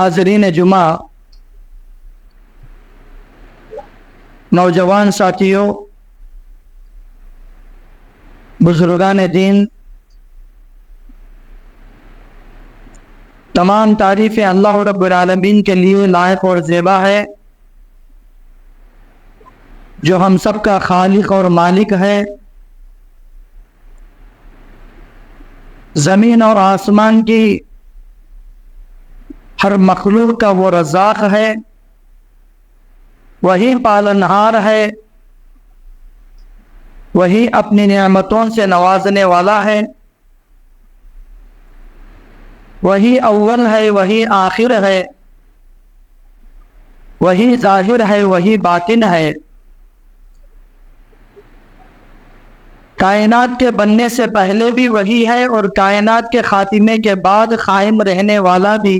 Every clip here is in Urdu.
حاضرین جمعہ، نوجوان ساتھیوں، بزرگان دین، تمام تعریفیں اللہ رب العالمین کے لیے لائق اور زیبا ہے، جو ہم سب کا خالق اور مالک ہے، زمین اور آسمان کی ہر مخلوق کا وہ رزاق ہے، وہی پالنہار ہے، وہی اپنی نعمتوں سے نوازنے والا ہے، وہی اول ہے، وہی آخر ہے، وہی ظاہر ہے، وہی باطن ہے۔ کائنات کے بننے سے پہلے بھی وہی ہے، اور کائنات کے خاتمے کے بعد قائم رہنے والا بھی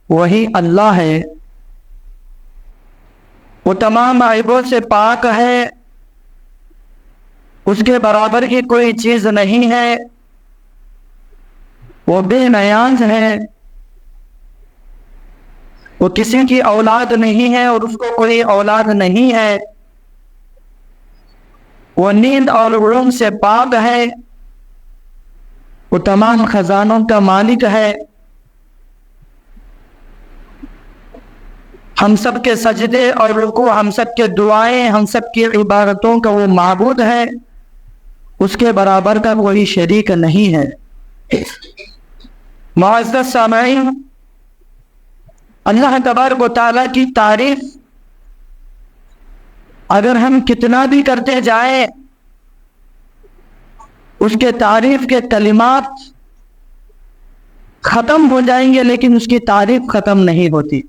وہی اللہ ہے۔ وہ تمام عیبوں سے پاک ہے، اس کے برابر کی کوئی چیز نہیں ہے، وہ بے نیاز ہے، وہ کسی کی اولاد نہیں ہے اور اس کو کوئی اولاد نہیں ہے، وہ نیند اور علوم سے پاک ہے، وہ تمام خزانوں کا مالک ہے۔ ہم سب کے سجدے اور رکوع، ہم سب کے دعائیں، ہم سب کی عبادتوں کا وہ معبود ہے، اس کے برابر کا کوئی شریک نہیں ہے۔ معزز سامعین، اللہ تبارک و تعالیٰ کی تعریف اگر ہم کتنا بھی کرتے جائیں، اس کے تعریف کے کلمات ختم ہو جائیں گے، لیکن اس کی تعریف ختم نہیں ہوتی۔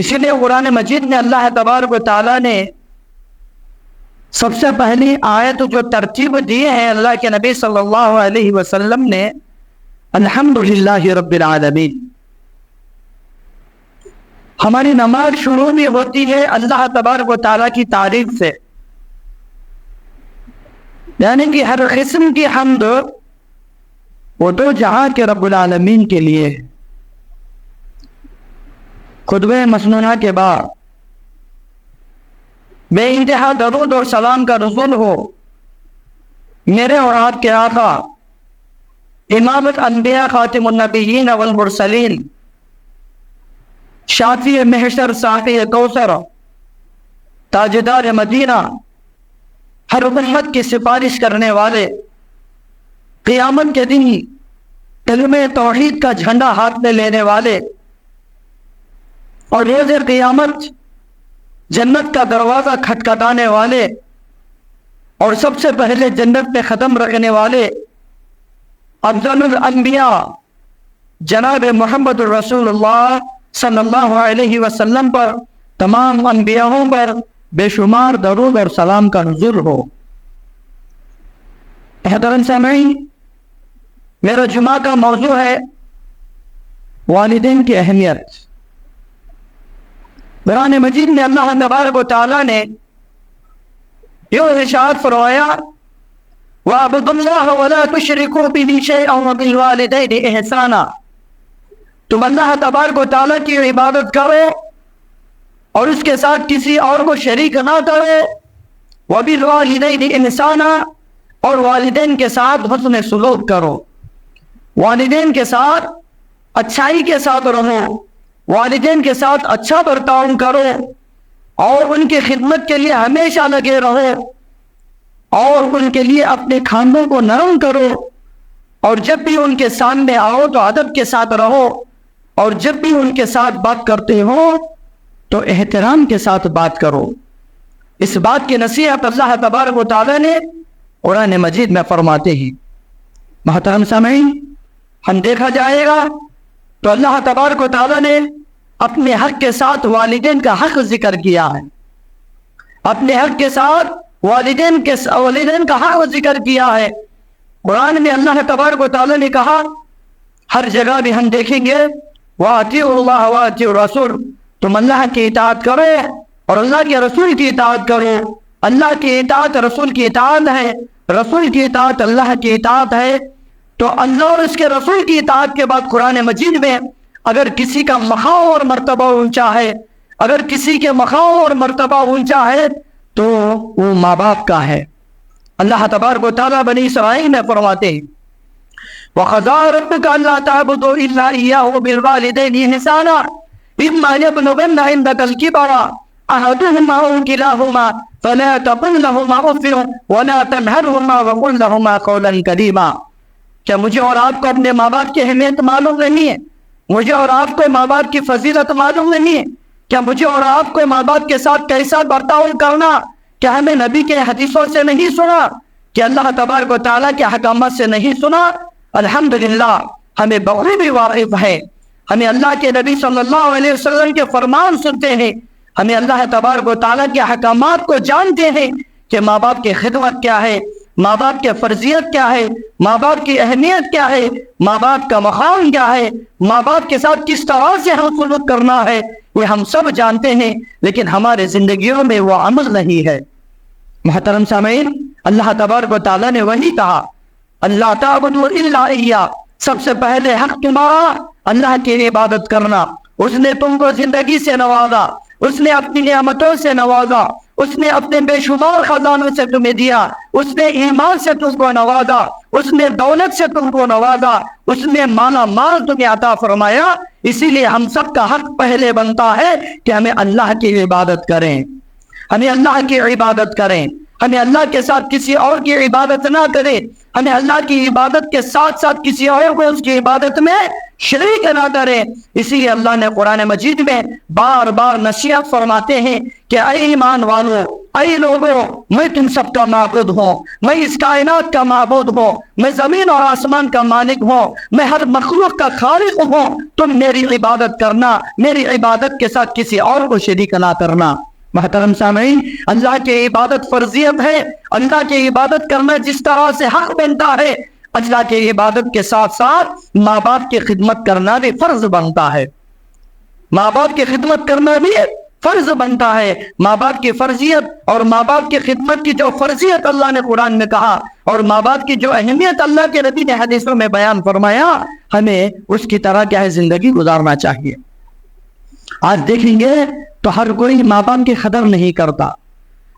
اسی لیے قرآن مجید میں اللہ تبارک و تعالیٰ نے سب سے پہلی آیت جو ترتیب دی ہے اللہ کے نبی صلی اللہ علیہ وسلم نے، الحمدللہ رب العالمین۔ ہماری نماز شروع بھی ہوتی ہے اللہ تبارک و تعالیٰ کی تعریف سے، یعنی کہ ہر قسم کی حمد وہ دو جہاں کے رب العالمین کے لیے ہے۔ خطبہ مسنونہ کے بعد بے انتہا درود اور سلام کا نزول ہو میرے اور آپ کے آقا، امامت انبیاء، خاتم النبیین والمرسلین، شافی محشر، صافی کوثر، تاجدار مدینہ، ہر امت کی سفارش کرنے والے، قیامت کے دن کلمہ توحید کا جھنڈا ہاتھ میں لینے والے، اور روز قیامت جنت کا دروازہ کھٹکھٹانے والے، اور سب سے پہلے جنت میں قدم رکھنے والے افضل الانبیاء جناب محمد رسول اللہ صلی اللہ علیہ وسلم پر، تمام انبیاءوں پر بے شمار درود اور سلام کا نزول ہو۔ محترم سامعین، میرا جمعہ کا موضوع ہے والدین کی اہمیت۔ قرآن مجید میں اللہ تبارک و تعالیٰ نے یہ ارشاد فرمایا، وَاعْبُدُوا اللَّهَ وَلَا تُشْرِكُوا بِهِ شَيْئًا وَبِالْوَالِدَيْنِ إِحْسَانًا، تم اللہ تبارک و تعالیٰ کی عبادت کرو اور اس کے ساتھ کسی اور کو شریک نہ کرو، وَبِالْوَالِدَيْنِ إِحْسَانًا، اور والدین کے ساتھ حسن سلوک کرو، والدین کے ساتھ اچھائی کے ساتھ رہو، والدین کے ساتھ اچھا برتاؤ کرو، اور ان کی خدمت کے لیے ہمیشہ لگے رہو، اور ان کے لیے اپنے کھانوں کو نرم کرو، اور جب بھی ان کے سامنے آؤ تو ادب کے ساتھ رہو، اور جب بھی ان کے ساتھ بات کرتے ہو تو احترام کے ساتھ بات کرو۔ اس بات کی نصیحت اللہ تبارک و تعالیٰ نے قرآن مجید میں فرماتے ہیں۔ محترم سامعین، ہم دیکھا جائے گا تو اللہ تبارک و تعالیٰ نے اپنے حق کے ساتھ والدین کا حق ذکر کیا ہے، اپنے حق کے ساتھ والدین کا حق ذکر کیا ہے۔ قرآن میں اللہ تبارک و تعالیٰ نے کہا، ہر جگہ بھی ہم دیکھیں گے، وَأَطِيعُوا اللَّهَ وَأَطِيعُوا الرَّسُولَ، تم اللہ کی اطاعت کرو اور اللہ کے رسول کی اطاعت کرو۔ اللہ کی اطاعت رسول کی اطاعت ہے، رسول کی اطاعت اللہ کی اطاعت ہے۔ تو اللہ اور اس کے رسول کی اطاعت کے بعد قرآن مجید میں اگر کسی کا مقام اور مرتبہ اونچا ہے، اگر کسی کے مقام اور مرتبہ اونچا ہے تو وہ ماں باپ کا ہے۔ اللہ تبارک و تعالیٰ بنی اسرائیل میں فرماتے ہیں وَقَضَىٰ رَبُّكَ أَلَّا تَعْبُدُوا إِلَّا إِيَّاهُ وَبِالْوَالِدَيْنِ إِحْسَانًا إِمَّا يَبْلُغَنَّ عِندَكَ الْكِبَرَ أَحَدُهُمَا أَوْ كِلَاهُمَا فَلَا تَقُل لَّهُمَا أُفٍّ وَلَا تَنْهَرْهُمَا وَقُل لَّهُمَا قَوْلًا كَرِيمًا۔ کیا مجھے اور آپ کو اپنے ماں باپ کی اہمیت معلوم نہیں ہے؟ مجھے اور آپ کو ماں باپ کی فضیلت معلوم نہیں ہے؟ کیا مجھے اور آپ کو ماں باپ کے ساتھ کیسا برتاؤ کرنا کیا ہمیں نبی کے حدیثوں سے نہیں سنا؟ کہ اللہ تبارک و تعالیٰ کے احکامات سے نہیں سنا؟ الحمدللہ ہمیں بخوبی واقف ہے، ہمیں اللہ کے نبی صلی اللہ علیہ وسلم کے فرمان سنتے ہیں، ہمیں اللہ تبارک و تعالیٰ کے احکامات کو جانتے ہیں کہ ماں باپ کی خدمت کیا ہے، ماں باپ کی فرضیت کیا ہے، ماں باپ کی اہمیت کیا ہے، ماں باپ کا مقام کیا ہے، ماں باپ کے ساتھ کس طرح سے ہم سلوک کرنا ہے، وہ ہم سب جانتے ہیں، لیکن ہمارے زندگیوں میں وہ عمل نہیں ہے۔ محترم سامعین، اللہ تبارک و تعالیٰ نے وہی کہا اللہ تعبدوا الا اياه، سب سے پہلے حق تمہارا اللہ کی عبادت کرنا۔ اس نے تم کو زندگی سے نوازا، اس نے اپنی نعمتوں سے نوازا، اس نے اپنے بے شمار خزانوں سے تمہیں دیا، اس نے ایمان سے تم کو نوازا، اس نے دولت سے تم کو نوازا، اس نے مالا مال تمہیں عطا فرمایا۔ اسی لیے ہم سب کا حق پہلے بنتا ہے کہ ہمیں اللہ کی عبادت کریں، ہمیں اللہ کی عبادت کریں، ہمیں اللہ کے ساتھ کسی اور کی عبادت نہ کریں، ہمیں اللہ کی عبادت کے ساتھ ساتھ کسی اور کو اس کی عبادت میں شریک نہ کریں۔ اسی لیے اللہ نے قرآن مجید میں بار بار نصیحت فرماتے ہیں کہ اے ایمان والو، اے لوگو، میں تم سب کا معبود ہوں، میں اس کائنات کا معبود ہوں، میں زمین اور آسمان کا مالک ہوں، میں ہر مخلوق کا خالق ہوں، تم میری عبادت کرنا، میری عبادت کے ساتھ کسی اور کو شریک نہ کرنا۔ محترم سامعین، اللہ کی عبادت فرضیت ہے، اللہ کی عبادت کرنا جس طرح سے حق بنتا ہے، اللہ کی عبادت کے ساتھ ساتھ ماں باپ کی خدمت کرنا بھی فرض بنتا ہے، ماں باپ کی خدمت کرنا بھی فرض بنتا ہے۔ ماں باپ کی فرضیت اور ماں باپ کی خدمت کی جو فرضیت اللہ نے قرآن میں کہا اور ماں باپ کی جو اہمیت اللہ کے نبی نے حدیثوں میں بیان فرمایا، ہمیں اس کی طرح کیا ہے زندگی گزارنا چاہیے۔ آج دیکھیں گے تو ہر کوئی ماں باپ کی قدر نہیں کرتا،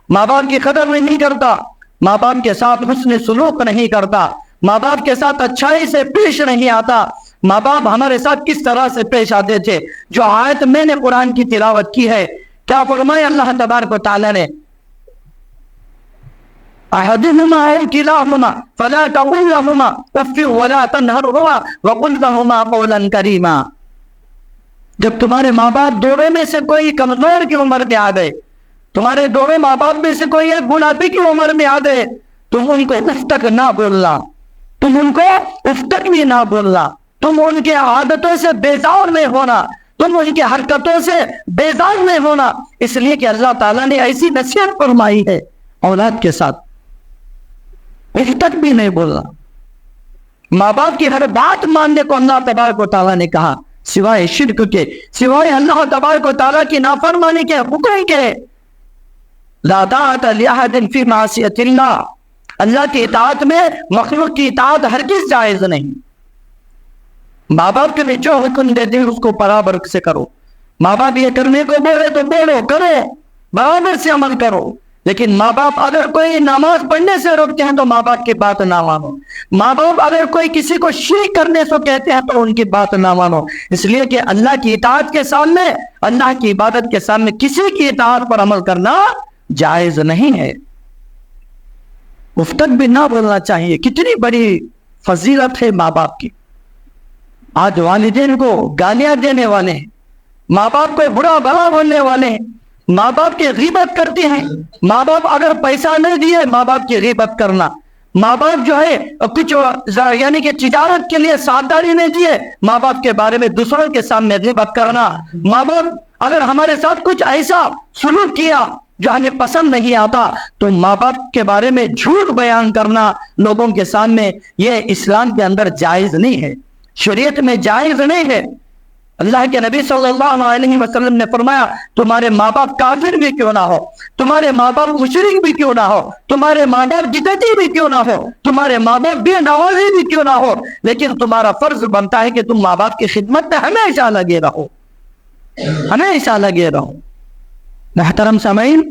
ماں باپ کی قدر نہیں کرتا، ماں باپ کے ساتھ حسن سلوک نہیں کرتا، ماں باپ کے ساتھ اچھائی سے پیش نہیں آتا۔ ماں باپ ہمارے ساتھ کس طرح سے پیش آتے تھے؟ جو آیت میں نے قرآن کی تلاوت کی ہے، کیا فرمایا اللہ تبارک و تعالیٰ نے احدهما أو كلاهما فلا تقل لهما اف ولا تنهرهما وقل لهما قولا كريما۔ جب تمہارے ماں باپ دونوں میں سے کوئی کمزور کی عمر میں آ گئے، تمہارے دونوں ماں باپ میں سے کوئی ایک بڑھاپے کی عمر میں آ گئے، تم ان کو اف تک نہ بولنا، تم ان کو اف تک بھی نہ بولنا، تم ان کے عادتوں سے بیزار نہیں ہونا، تم ان کی حرکتوں سے بیزار نہیں ہونا، اس لیے کہ اللہ تعالیٰ نے ایسی نصیحت فرمائی ہے اولاد کے ساتھ، اف تک بھی نہیں بولنا۔ ماں باپ کی ہر بات ماننے کو اللہ تبارک و تعالیٰ نے کہا، سوائے شرک کے، سوائے اللہ تبارک و تعالیٰ کی نافرمانی کے، حکم کے۔ لا طاعت لأحد فی معصیۃ اللہ، اللہ کی اطاعت میں مخلوق کی اطاعت ہرگز جائز نہیں۔ ماں باپ کے لیے جو حکم دیتے ہیں اس کو برابر سے کرو، ماں باپ یہ کرنے کو بولے تو بولو، کرو، برابر سے عمل کرو۔ لیکن ماں باپ اگر کوئی نماز پڑھنے سے روکتے ہیں تو ماں باپ کی بات نہ مانو، ماں باپ اگر کوئی کسی کو شرک کرنے سے کہتے ہیں تو ان کی بات نہ مانو، اس لیے کہ اللہ کی اطاعت کے سامنے، اللہ کی عبادت کے سامنے کسی کی اطاعت پر عمل کرنا جائز نہیں ہے۔ افتک بھی نہ بولنا چاہیے، کتنی بڑی فضیلت ہے ماں باپ کی۔ آج والدین کو گالیاں دینے والے ہیں، ماں باپ کو برا بھلا بولنے والے ہیں، ماں باپ کی غیبت کرتے ہیں، ماں باپ اگر پیسہ نہیں دیے ماں باپ کی غیبت کرنا، ماں باپ جو ہے کچھ یعنی کہ تجارت کے لیے ساتھ-داری نہیں دیے، ماں باپ کے بارے میں دوسروں کے سامنے غیبت کرنا، ماں باپ اگر ہمارے ساتھ کچھ ایسا سلوک کیا جو ہمیں پسند نہیں آتا تو ماں باپ کے بارے میں جھوٹ بیان کرنا لوگوں کے سامنے، یہ اسلام کے اندر جائز نہیں ہے، شریعت میں جائز نہیں ہے۔ اللہ کے نبی صلی اللہ علیہ وسلم نے فرمایا تمہارے ماں باپ کافر بھی کیوں نہ ہو، تمہارے ماں باپ مشرک بھی کیوں نہ ہو، تمہارے ماں باپ بدعتی بھی کیوں نہ ہو، تمہارے ماں باپ بے نمازی بھی کیوں نہ ہو، لیکن تمہارا فرض بنتا ہے کہ تم ماں باپ کی خدمت میں ہمیشہ لگے رہو، ہمیشہ لگے رہو۔ محترم سامعین،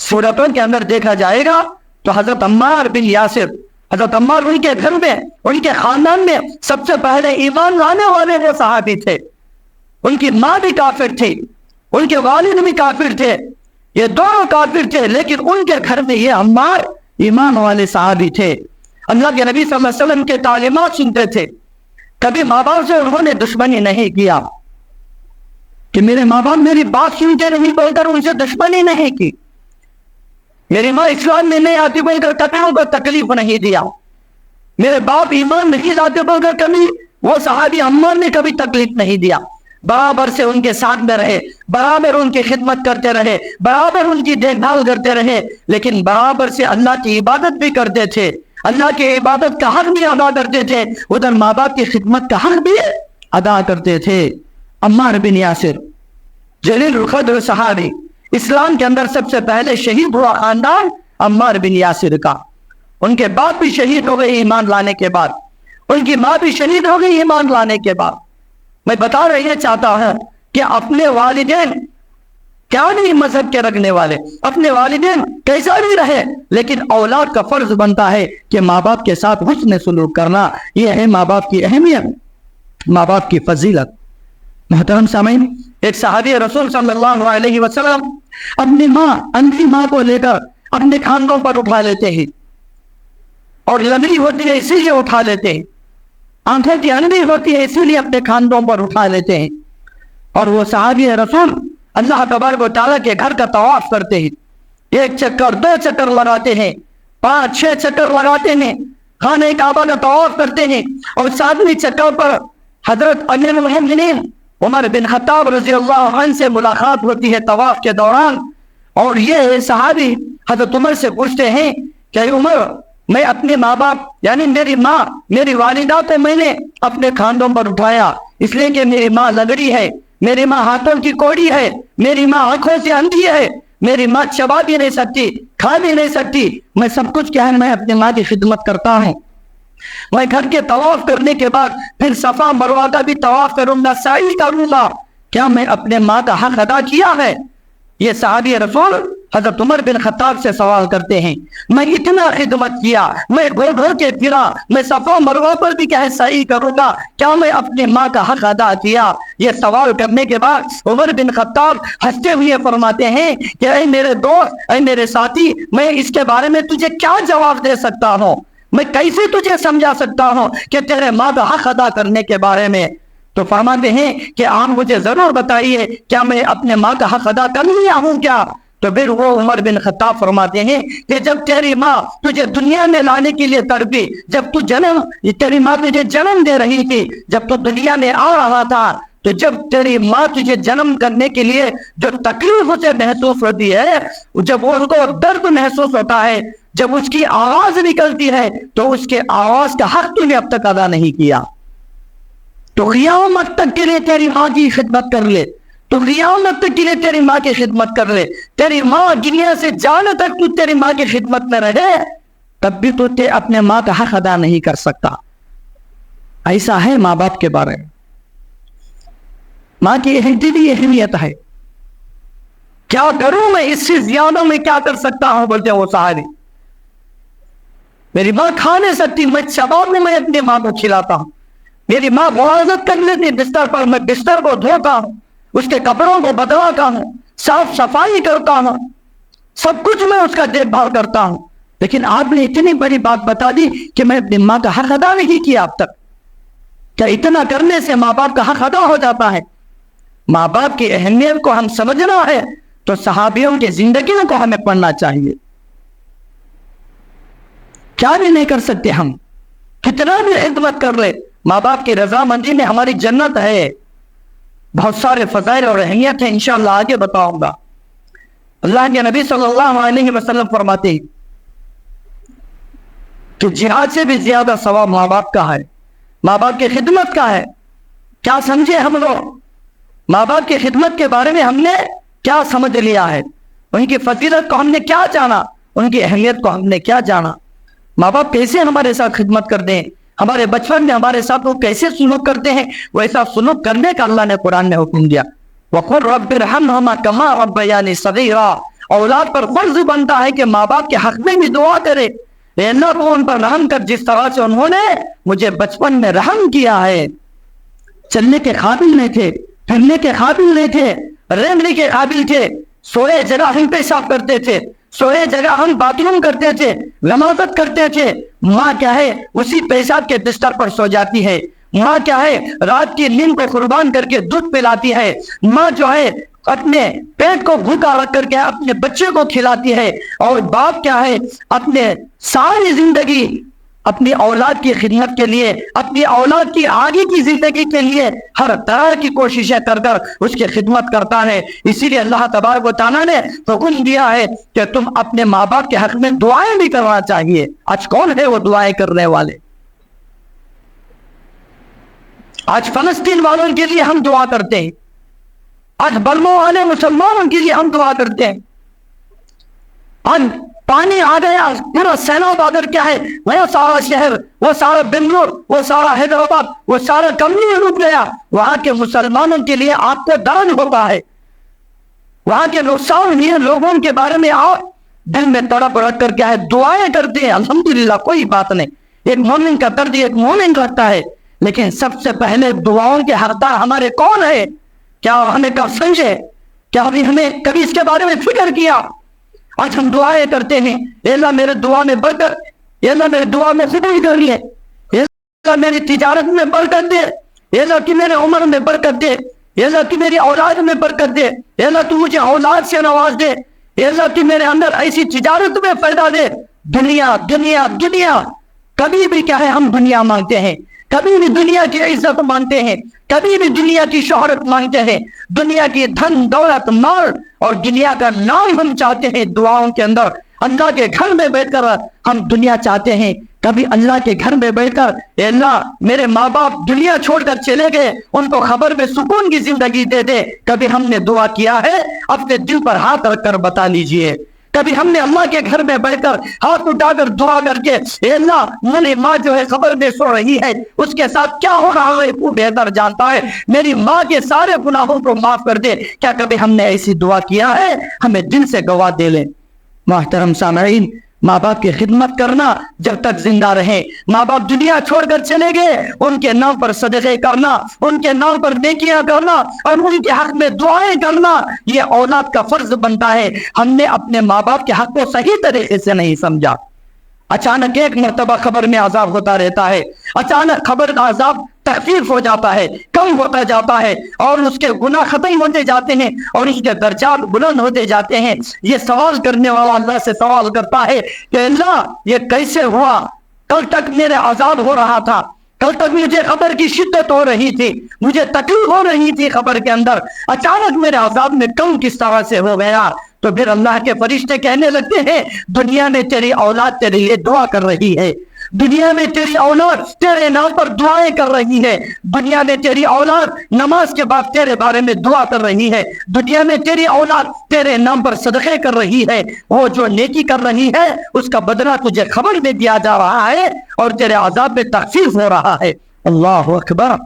سورتوں کے اندر دیکھا جائے گا تو حضرت عمار بن یاسر، حضرت عمار ان کے گھر میں، ان کے خاندان میں سب سے پہلے ایمان لانے والے وہ صحابی تھے۔ ان کی ماں بھی کافر تھی، ان کے والد بھی کافر تھے، یہ دونوں کافر تھے، لیکن ان کے گھر میں یہ عمار ایمان والے صحابی تھے۔ اللہ کے نبی صلی اللہ علیہ وسلم کے تعلیمات سنتے تھے، کبھی ماں باپ سے انہوں نے دشمنی نہیں کیا کہ میرے ماں باپ میری بات سنتے نہیں بول کر ان سے دشمنی نہیں کی، میری ماں اسلام میں نہیں آتی بول کر کبھی ان کو تکلیف نہیں دیا، میرے باپ ایمان نہیں لاتے بول کر کبھی وہ صحابی عمار نے کبھی تکلیف نہیں دیا، برابر سے ان کے ساتھ میں رہے، برابر ان کی خدمت کرتے رہے، برابر ان کی دیکھ بھال کرتے رہے، لیکن برابر سے اللہ کی عبادت بھی کرتے تھے، اللہ کی عبادت کا حق بھی ادا کرتے تھے، ادھر ماں باپ کی خدمت کا حق بھی ادا کرتے تھے۔ عمار بن یاسر جلیل القدر صحابی، اسلام کے اندر سب سے پہلے شہید ہوا خاندان عمار بن یاسر کا، ان کے باپ بھی شہید ہو گئے ایمان لانے کے بعد، ان کی ماں بھی شہید ہو گئی ایمان لانے کے بعد۔ میں بتا رہی چاہتا ہوں کہ اپنے والدین کیا نہیں مذہب کے رکھنے والے، اپنے والدین کیسا بھی رہے، لیکن اولاد کا فرض بنتا ہے کہ ماں باپ کے ساتھ حسن سلوک کرنا، یہ ہے ماں باپ کی اہمیت، ماں باپ کی فضیلت۔ محترم سامعین، ایک صحابی رسول صلی اللہ علیہ وسلم اپنی ماں، اندھی ماں کو لے کر اپنے کاندھوں پر اٹھا لیتے ہیں، اور لمبی ہوتی ہے اسی لیے اٹھا لیتے ہیں، آنکھیں کی اندھی ہوتی ہے اسی لیے اپنے کاندھوں پر اٹھا لیتے ہیں، اور وہ صحابی رسول اللہ تبارک و تعالیٰ کے گھر کا طواف کرتے ہیں، ایک چکر، دو چکر لگاتے ہیں، 5-6 چکر لگاتے ہیں، خانہ کعبہ کا طواف کرتے ہیں، اور 7ویں چکر پر حضرت امیر المومنین عمر بن خطاب رضی اللہ عنہ سے ملاقات ہوتی ہے طواف کے دوران، اور یہ صحابی حضرت عمر سے پوچھتے ہیں کہ عمر، میں اپنے ماں باپ یعنی میری ماں، میری والدہ کو میں نے اپنے کاندھوں پر اٹھایا اس لیے کہ میری ماں لنگڑی ہے، میری ماں ہاتھوں کی کوڑی ہے، میری ماں آنکھوں سے اندھی ہے، میری ماں چبا بھی نہیں سکتی، کھا بھی نہیں سکتی، میں سب کچھ کیا ہے میں اپنی ماں کی خدمت کرتا ہوں، میں گھر کے طواف کرنے کے بعد پھر صفا مروہ کا بھی طواف کروں گا، سعی کروں گا، کیا میں اپنے ماں کا حق ادا کیا ہے؟ یہ صحابی رسول حضرت عمر بن خطاب سے سوال کرتے ہیں، میں اتنا خدمت کیا، میں گھر گھر کے پھرا، میں صفا مروہ پر بھی کیا سعی کروں گا، کیا میں اپنے ماں کا حق ادا کیا؟ یہ سوال کرنے کے بعد عمر بن خطاب ہنستے ہوئے فرماتے ہیں کہ اے میرے دوست، اے میرے ساتھی، میں اس کے بارے میں تجھے کیا جواب دے سکتا ہوں، میں کیسے تجھے سمجھا سکتا ہوں کہ تیرے ماں کا حق ادا کرنے کے بارے میں؟ تو فرماتے ہیں کہ آپ مجھے ضرور بتائیے، کیا میں اپنے ماں کا حق ادا کر لیا ہوں کیا؟ تو پھر وہ عمر بن خطاب فرماتے ہیں کہ جب تیری ماں تجھے دنیا میں لانے کے لیے تڑپی، جب تیری ماں تجھے جنم دے رہی تھی، جب تو دنیا میں آ رہا تھا، تو جب تیری ماں تجھے جنم کرنے کے لیے جو تکلیف اسے محسوس ہوتی ہے، جب اس کو درد محسوس ہوتا ہے، جب اس کی آواز نکلتی ہے، تو اس کے آواز کا حق تو نے اب تک ادا نہیں کیا، تو قیامت تک کے لیے تیری ماں کی خدمت کر لے، تو قیامت تک کے لیے تیری ماں کی خدمت کر لے، تیری ماں دنیا سے جانے تک تو تیری ماں کی خدمت میں رہے، تب بھی تو اپنے ماں کا حق ادا نہیں کر سکتا۔ ایسا ہے ماں باپ کے بارے میں، ماں کی اہمیت ہے، کیا کروں میں اس سے زیادہ میں کیا کر سکتا ہوں، بولتے ہیں وہ صحابی، میری ماں کھا نہیں سکتی، میں چبا میں میں اپنی ماں کو کھلاتا ہوں، میری ماں معاوضت کر لیتی بستر پر، میں بستر کو دھوتا ہوں، اس کے کپڑوں کو بدلاتا ہوں، صاف صفائی کرتا ہوں، سب کچھ میں اس کا دیکھ بھال کرتا ہوں، لیکن آپ نے اتنی بڑی بات بتا دی کہ میں اپنی ماں کا حق ادا نہیں کیا اب تک۔ کیا اتنا کرنے سے ماں باپ کا حق ادا ہو جاتا ہے؟ ماں باپ کی اہمیت کو ہم سمجھنا ہے تو صحابیوں کی زندگیوں کو ہمیں پڑھنا چاہیے۔ کیا بھی نہیں کر سکتے ہم، کتنا بھی خدمت کر لے، ماں باپ کی رضامندی میں ہماری جنت ہے۔ بہت سارے فضائل اور اہمیت ہیں، انشاءاللہ آگے بتاؤں گا۔ اللہ کے نبی صلی اللہ علیہ وسلم فرماتے ہیں کہ جہاد سے بھی زیادہ ثواب ماں باپ کا ہے، ماں باپ کی خدمت کا ہے۔ کیا سمجھے ہم لوگ ماں باپ کی خدمت کے بارے میں ہم نے کیا سمجھ لیا ہے؟ ان کی فضیلت کو ہم نے کیا جانا؟ ان کی اہمیت کو ہم نے کیا جانا؟ ماں باپ کیسے ہمارے ساتھ خدمت کرتے ہیں؟ ہمارے بچپن میں ہمارے ساتھ وہ کیسے سلوک کرتے ہیں؟ ویسا سلوک کرنے کا اللہ نے قرآن میں حکم دیا. وَقُلْ رَبِّ ارْحَمْهُمَا كَمَا رَبَّيَانِي صَغِيرًا. اولاد پر فرض بنتا ہے کہ ماں باپ کے حق میں بھی دعا کرے. اے اللہ تو ان پر رحم کر جس طرح سے انہوں نے مجھے بچپن میں رحم کیا ہے. چلنے کے قابل نہیں تھے, پھرنے کے قابل نہیں تھے, رہنے کے قابل تھے, سوئے جگہ ہم پیشاب کرتے تھے, سوئے جگہ ہم باتھ روم کرتے تھے, نمازت کرتے تھے. ماں کیا ہے اسی پیشاب کے بستر پر سو جاتی ہے. ماں کیا ہے رات کی نیند کو قربان کر کے دودھ پلاتی ہے. ماں جو ہے اپنے پیٹ کو بھوکا رکھ کر کے اپنے بچے کو کھلاتی ہے. اور باپ کیا ہے اپنے ساری زندگی اپنی اولاد کی خدمت کے لیے, اپنی اولاد کی آگے کی زندگی کے لیے ہر طرح کی کوششیں کر کر اس کی خدمت کرتا ہے. اسی لیے اللہ تبارک و تعالیٰ نے حکم دیا ہے کہ تم اپنے ماں باپ کے حق میں دعائیں بھی کرنا چاہیے. آج کون ہے وہ دعائیں کرنے والے؟ آج فلسطین والوں کے لیے ہم دعا کرتے ہیں, آج برما والے مسلمانوں کے لیے ہم دعا کرتے ہیں. آج پانی آ گیا, پورا سیلاب آ کر کیا ہے وہ سارا شہر, وہ سارا بنگلور, وہ سارا حیدرآباد, وہ سارا کمنی ڈوب گیا. وہاں کے مسلمانوں کے لیے آپ کو درد ہوتا ہے, وہاں کے نقصان ہوئے لوگوں کے بارے میں آپ دل میں تڑپ رکھ کر کیا ہے دعائیں کرتے ہیں. الحمدللہ کوئی بات نہیں, ایک مومن کا درد ایک مومن رکھتا ہے. لیکن سب سے پہلے دعاؤں کے حقدار ہمارے کون ہے؟ کیا ہمیں کب سمجھے؟ کیا ہمیں کبھی اس کے بارے میں فکر کیا؟ آج ہم دعائیں کرتے ہیں, اے اللہ میرے دعا میں برکت, اے اللہ میرے دعا میں قبول کر لے, اے اللہ میری تجارت میں برکت دے, اے اللہ کی میرے عمر میں برکت دے, اے اللہ کی میری اولاد میں برکت دے, اے اللہ تو مجھے اولاد سے نواز دے, اے اللہ کی میرے اندر ایسی تجارت میں فائدہ دے. دنیا دنیا دنیا, کبھی بھی کیا ہے ہم دنیا مانگتے ہیں, کبھی بھی دنیا کی عزت مانگتے ہیں, کبھی بھی دنیا کی شہرت مانگتے ہیں, دنیا کی دھن دولت مال اور دنیا کا نام ہم چاہتے ہیں. دعاؤں کے اندر اللہ کے گھر میں بیٹھ کر ہم دنیا چاہتے ہیں. کبھی اللہ کے گھر میں بیٹھ کر اے اللہ میرے ماں باپ دنیا چھوڑ کر چلے گئے, ان کو خبر میں سکون کی زندگی دے دے. کبھی ہم نے دعا کیا ہے؟ اپنے دل پر ہاتھ رکھ کر بتا لیجئے. کبھی ہم نے اللہ کے گھر میں بیٹھ کر ہاتھ اٹھا کر دعا کر کے اے اللہ میری ماں جو ہے خبر میں سو رہی ہے, اس کے ساتھ کیا ہو رہا ہے وہ بہتر جانتا ہے, میری ماں کے سارے گناہوں کو معاف کر دے, کیا کبھی ہم نے ایسی دعا کیا ہے؟ ہمیں دل سے گواہ دے لیں. محترم سامعین, ماں باپ کی خدمت کرنا جب تک زندہ رہے, ماں باپ دنیا چھوڑ کر چلے گئے, ان کے نام پر صدقے کرنا, ان کے نام پر نیکیاں کرنا اور ان کے حق میں دعائیں کرنا, یہ اولاد کا فرض بنتا ہے. ہم نے اپنے ماں باپ کے حق کو صحیح طریقے سے نہیں سمجھا. اچانک ایک مرتبہ خبر میں عذاب ہوتا رہتا ہے, اچانک خبر کا عذاب تخفیف ہو جاتا ہے, کم ہوتا جاتا ہے, اور اس کے گناہ ختم ہوتے جاتے ہیں اور اس کے درجات بلند ہوتے جاتے ہیں. یہ سوال کرنے والا اللہ سے سوال کرتا ہے کہ اللہ یہ کیسے ہوا؟ کل تک میرے عذاب ہو رہا تھا, کل تک مجھے خبر کی شدت ہو رہی تھی, مجھے تکلیف ہو رہی تھی خبر کے اندر, اچانک میرے عذاب میں کم کس طرح سے ہو گیا؟ تو پھر اللہ کے فرشتے کہنے لگتے ہیں دنیا میں تیری اولاد تیرے لیے دعا کر رہی ہے, دنیا میں تیری اولاد تیرے نام پر دعائیں کر رہی ہے, دنیا میں تیری اولاد نماز کے بعد تیرے بارے میں دعا کر رہی ہے, دنیا میں تیری اولاد تیرے نام پر صدقے کر رہی ہے. وہ جو نیکی کر رہی ہے اس کا بدلہ تجھے خبر میں دیا جا رہا ہے اور تیرے عذاب میں تخفیف ہو رہا ہے. اللہ اکبر.